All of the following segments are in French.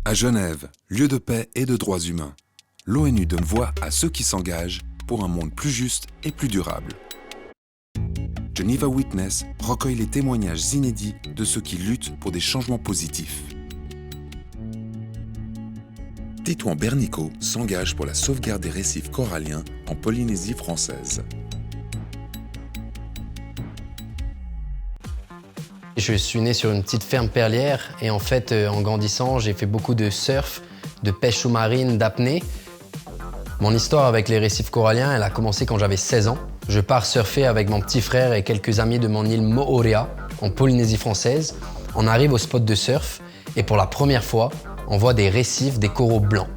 À Genève, lieu de paix et de droits humains, l'ONU donne voix à ceux qui s'engagent pour un monde plus juste et plus durable. Geneva Witness recueille les témoignages inédits de ceux qui luttent pour des changements positifs. Tétouan Bernico s'engage pour la sauvegarde des récifs coralliens en Polynésie française. Je suis né sur une petite ferme perlière et en fait, en grandissant, j'ai fait beaucoup de surf, de pêche sous-marine, d'apnée. Mon histoire avec les récifs coralliens, elle a commencé quand j'avais 16 ans. Je pars surfer avec mon petit frère et quelques amis de mon île Moorea, en Polynésie française. On arrive au spot de surf et pour la première fois, on voit des récifs, des coraux blancs.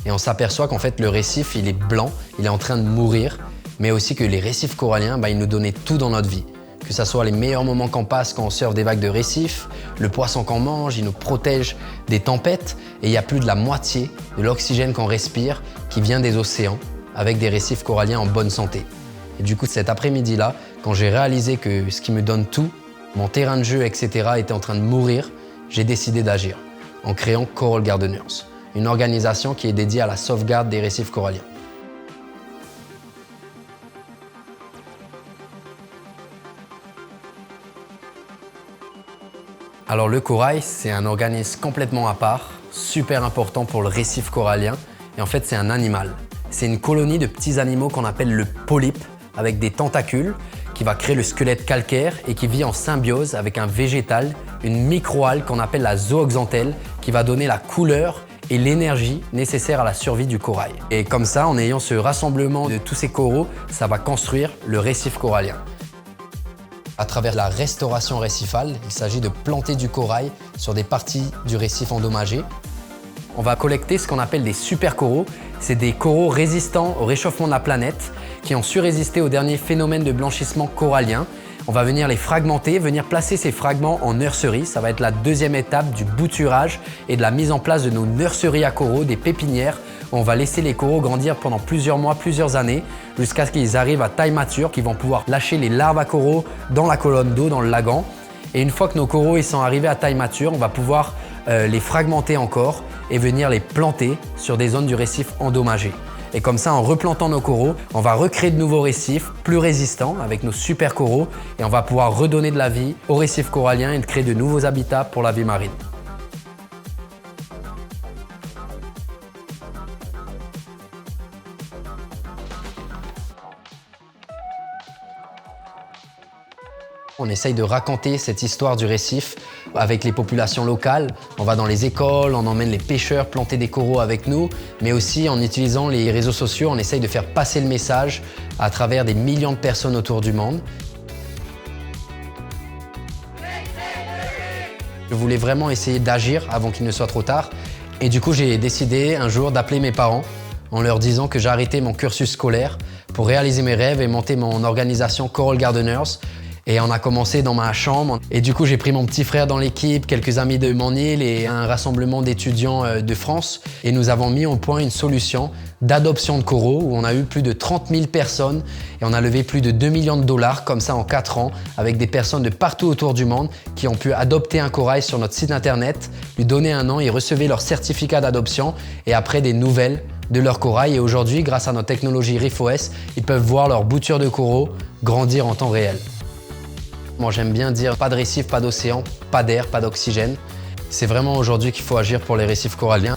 Et on s'aperçoit qu'en fait, le récif, il est blanc, il est en train de mourir, mais aussi que les récifs coralliens, ils nous donnaient tout dans notre vie. Que ce soit les meilleurs moments qu'on passe quand on surfe des vagues de récifs, le poisson qu'on mange, il nous protège des tempêtes et il y a plus de la moitié de l'oxygène qu'on respire qui vient des océans avec des récifs coralliens en bonne santé. Et du coup, cet après-midi-là, quand j'ai réalisé que ce qui me donne tout, mon terrain de jeu, etc., était en train de mourir, j'ai décidé d'agir en créant Coral Gardeners, une organisation qui est dédiée à la sauvegarde des récifs coralliens. Alors le corail, c'est un organisme complètement à part, super important pour le récif corallien. Et en fait, c'est un animal. C'est une colonie de petits animaux qu'on appelle le polype, avec des tentacules, qui va créer le squelette calcaire et qui vit en symbiose avec un végétal, une microalgue qu'on appelle la zooxanthelle, qui va donner la couleur et l'énergie nécessaire à la survie du corail. Et comme ça, en ayant ce rassemblement de tous ces coraux, ça va construire le récif corallien. À travers la restauration récifale, il s'agit de planter du corail sur des parties du récif endommagées. On va collecter ce qu'on appelle des super coraux. C'est des coraux résistants au réchauffement de la planète qui ont su résister aux derniers phénomènes de blanchissement corallien. On va venir les fragmenter, venir placer ces fragments en nurserie. Ça va être la deuxième étape du bouturage et de la mise en place de nos nurseries à coraux, des pépinières. On va laisser les coraux grandir pendant plusieurs mois, plusieurs années, jusqu'à ce qu'ils arrivent à taille mature, qu'ils vont pouvoir lâcher les larves à coraux dans la colonne d'eau, dans le lagon. Et une fois que nos coraux sont arrivés à taille mature, on va pouvoir les fragmenter encore et venir les planter sur des zones du récif endommagées. Et comme ça, en replantant nos coraux, on va recréer de nouveaux récifs plus résistants avec nos super coraux et on va pouvoir redonner de la vie aux récifs coralliens et créer de nouveaux habitats pour la vie marine. On essaye de raconter cette histoire du récif avec les populations locales. On va dans les écoles, on emmène les pêcheurs planter des coraux avec nous, mais aussi en utilisant les réseaux sociaux, on essaye de faire passer le message à travers des millions de personnes autour du monde. Je voulais vraiment essayer d'agir avant qu'il ne soit trop tard. Et du coup, j'ai décidé un jour d'appeler mes parents en leur disant que j'arrêtais mon cursus scolaire pour réaliser mes rêves et monter mon organisation Coral Gardeners. Et on a commencé dans ma chambre. Et du coup, j'ai pris mon petit frère dans l'équipe, quelques amis de mon île et un rassemblement d'étudiants de France. Et nous avons mis au point une solution d'adoption de coraux où on a eu plus de 30 000 personnes et on a levé plus de 2 millions de dollars comme ça en 4 ans avec des personnes de partout autour du monde qui ont pu adopter un corail sur notre site internet, lui donner un nom, ils recevaient leur certificat d'adoption et après des nouvelles de leur corail. Et aujourd'hui, grâce à notre technologie ReefOS, ils peuvent voir leur bouture de coraux grandir en temps réel. Moi, j'aime bien dire pas de récif, pas d'océan, pas d'air, pas d'oxygène. C'est vraiment aujourd'hui qu'il faut agir pour les récifs coralliens.